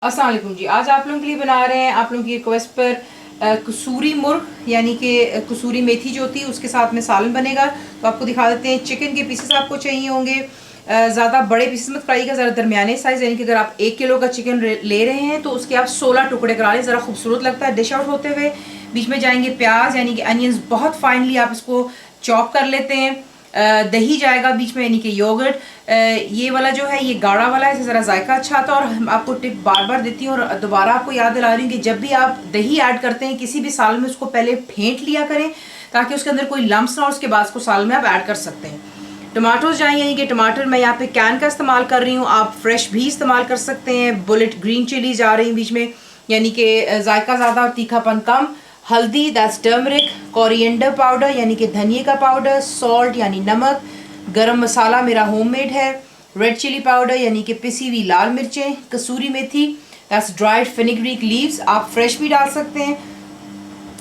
अस्सलाम वालेकुम जी। आज आप लोगों के लिए बना रहे हैं आप लोगों की रिक्वेस्ट पर कसूरी मुर्ग यानी कि कसूरी मेथी जो होती है उसके साथ में सालन बनेगा। तो आपको दिखा देते हैं। चिकन के पीसेस आपको चाहिए होंगे, ज़्यादा बड़े पीसेस मत कराइएगा, ज़रा दरमियाने साइज़, यानी कि अगर आप 1 किलो का चिकन ले रहे हैं तो उसके आप 16 टुकड़े करा लें, ज़रा खूबसूरत लगता है डिश आउट होते हुए। बीच में जाएंगे प्याज यानी कि अनियंस, बहुत फाइनली आप इसको चॉप कर लेते हैं। दही जाएगा बीच में यानी कि योगर्ट। ये वाला जो है ये गाढ़ा वाला है, ज़रा जायका अच्छा आता है। और हम आपको टिप बार बार देती हूँ और दोबारा आपको याद दिला रही हूँ कि जब भी आप दही ऐड करते हैं किसी भी साल में उसको पहले फेंट लिया करें ताकि उसके अंदर कोई लम्स ना हो, उसके बाद उसको साल में आप ऐड कर सकते हैं। टमाटोज जाएंगे यानी कि टमाटर मैं यहाँ पे कैन का इस्तेमाल कर रही हूँ, आप फ्रेश भी इस्तेमाल कर सकते हैं। बुलेट ग्रीन चिली जा रही हैं बीच में यानी कि जायका ज़्यादा और तीखापन कम। हल्दी दैट्स टर्मरिक, कोरिएंडर पाउडर यानी कि धनिए का पाउडर, सॉल्ट यानी नमक, गरम मसाला मेरा होममेड है, रेड चिली पाउडर यानी कि पिसी हुई लाल मिर्चें, कसूरी मेथी दैट्स ड्राइड फेनिग्रीक लीव्स, आप फ्रेश भी डाल सकते हैं।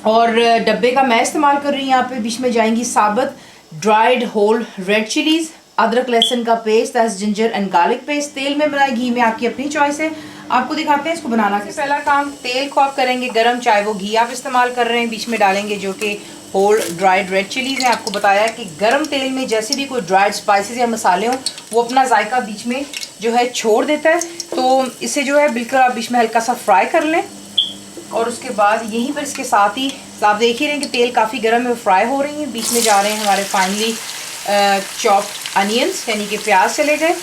और डब्बे का मैं इस्तेमाल कर रही हूँ। यहाँ पे बीच में जाएंगी साबुत ड्राइड होल रेड चिलीज, अदरक लहसुन का paste that's ginger and garlic paste. तेल में बनाए घी में आपकी अपनी चॉइस है। आपको दिखाते हैं इसको बनाना। सबसे पहला काम, तेल को आप करेंगे गरम, चाहे वो घी आप इस्तेमाल कर रहे हैं। बीच में डालेंगे जो कि होल ड्राइड रेड चिलीज हैं। आपको बताया कि गरम तेल में जैसे भी कोई ड्राइड स्पाइसेस या मसाले हों वो अपना जायका बीच में जो है छोड़ देता है, तो इसे जो है बिल्कुल आप बीच में हल्का सा फ्राई कर लें। और उसके बाद यहीं पर इसके साथ ही आप देख ही रहे हैं कि तेल काफ़ी गर्म है, फ्राई हो रही है। बीच में जा रहे हैं हमारे फाइनली चॉप्ड अनियंस यानी कि प्याज चले गए,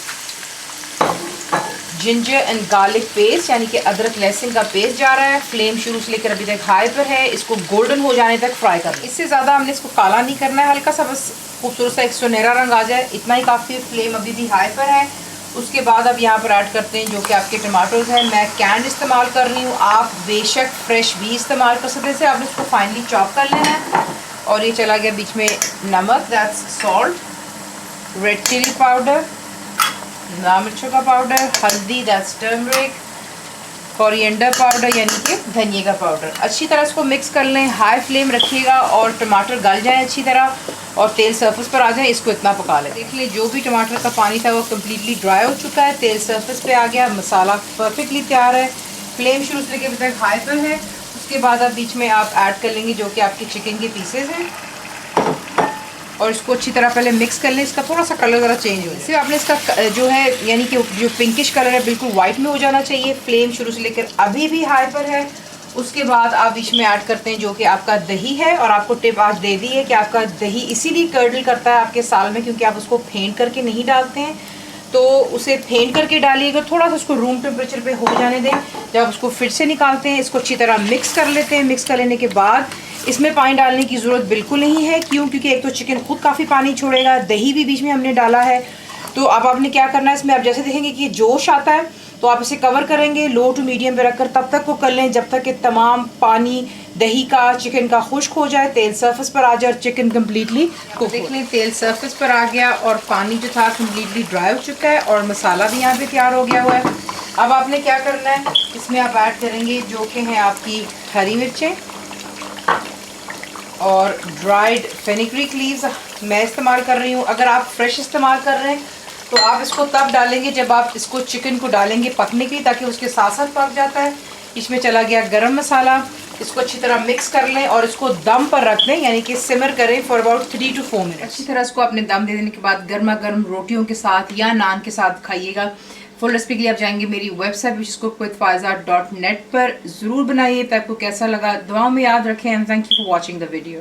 जिंजर एंड गार्लिक पेस्ट यानी कि अदरक लहसुन का पेस्ट जा रहा है। फ्लेम शुरू से लेकर अभी तक हाई पर है, इसको गोल्डन हो जाने तक फ्राई करना है। इससे ज़्यादा हमने इसको काला नहीं करना है, हल्का सा बस खूबसूरत सा एक सुनहरा रंग आ जाए, इतना ही काफ़ी। फ्लेम अभी भी हाई पर है। उसके बाद अब यहाँ पर ऐड करते हैं जो कि आपके टमाटोज हैं। मैं कैन इस्तेमाल कर रही हूँ, आप बेशक फ्रेश भी इस्तेमाल कर सकते हैं। आपने इसको फाइनली चॉप कर लेना है। और ये चला गया बीच में नमक that's salt, red chilli powder लाल मिर्चों का पाउडर, हल्दी दैट्स टर्मरिक, कोरिएंडर पाउडर यानी कि धनिए का पाउडर। अच्छी तरह इसको मिक्स कर लें, हाई फ्लेम रखिएगा और टमाटर गल जाए अच्छी तरह और तेल सरफेस पर आ जाए। इसको इतना पका लें। देख लें जो भी टमाटर का पानी था वो कम्प्लीटली ड्राई हो चुका है, तेल सरफेस पे आ गया, मसाला परफेक्टली तैयार है। फ्लेम शुरू से लेकर अभी तक हाई पर है। उसके बाद अब बीच में आप ऐड कर लेंगे जो कि आपके चिकन के पीसेज हैं और इसको अच्छी तरह पहले मिक्स कर लें। इसका थोड़ा सा कलर ज़रा चेंज हो जाए, सिर्फ आपने इसका जो है यानी कि जो पिंकिश कलर है बिल्कुल वाइट में हो जाना चाहिए। फ्लेम शुरू से लेकर अभी भी हाई पर है। उसके बाद आप बीच में ऐड करते हैं जो कि आपका दही है। और आपको टिप आज दे दी है कि आपका दही इसीलिए कर्डल करता है आपके साल में क्योंकि आप उसको फेंट करके नहीं डालते हैं, तो उसे फेंट करके डालिएगा। थोड़ा सा उसको रूम टेम्परेचर पे हो जाने दें। जब आप उसको फिर से निकालते हैं इसको अच्छी तरह मिक्स कर लेते हैं। मिक्स कर लेने के बाद इसमें पानी डालने की ज़रूरत बिल्कुल नहीं है, क्योंकि एक तो चिकन खुद काफ़ी पानी छोड़ेगा, दही भी बीच में हमने डाला है। तो अब आपने क्या करना है, इसमें आप जैसे देखेंगे कि जोश आता है तो आप इसे कवर करेंगे, लो टू मीडियम पे रखकर तब तक को कर लें जब तक कि तमाम पानी दही का चिकन का खुश्क हो जाए, तेल सरफेस पर आ जाए और चिकन कम्प्लीटली कुक। देख लें तेल सरफेस पर आ गया और पानी जो था कम्प्लीटली ड्राई हो चुका है और मसाला भी यहाँ पे तैयार हो गया हुआ है। अब आपने क्या करना है, इसमें आप ऐड करेंगे जो कि हैं आपकी हरी मिर्चें और ड्राइड फेनिग्रीक लीव्स मैं इस्तेमाल कर रही हूँ। अगर आप फ्रेश इस्तेमाल कर रहे हैं तो आप इसको तब डालेंगे जब आप इसको चिकन को डालेंगे पकने के लिए, ताकि उसके साथ साथ पक जाता है। इसमें चला गया गरम मसाला। इसको अच्छी तरह मिक्स कर लें और इसको दम पर रख दें यानी कि सिमर करें फॉर अबाउट 3 to 4 मिनट। अच्छी तरह इसको अपने दम दे देने के बाद गर्मा गर्म रोटियों के साथ या नान के साथ खाइएगा। फुल रेसिपी के लिए आप जाएंगे मेरी वेबसाइट wishcookWithFaiza.net पर। ज़रूर बनाइए। तो आपको कैसा लगा दुआओं में याद रखें। And thank you for watching the video.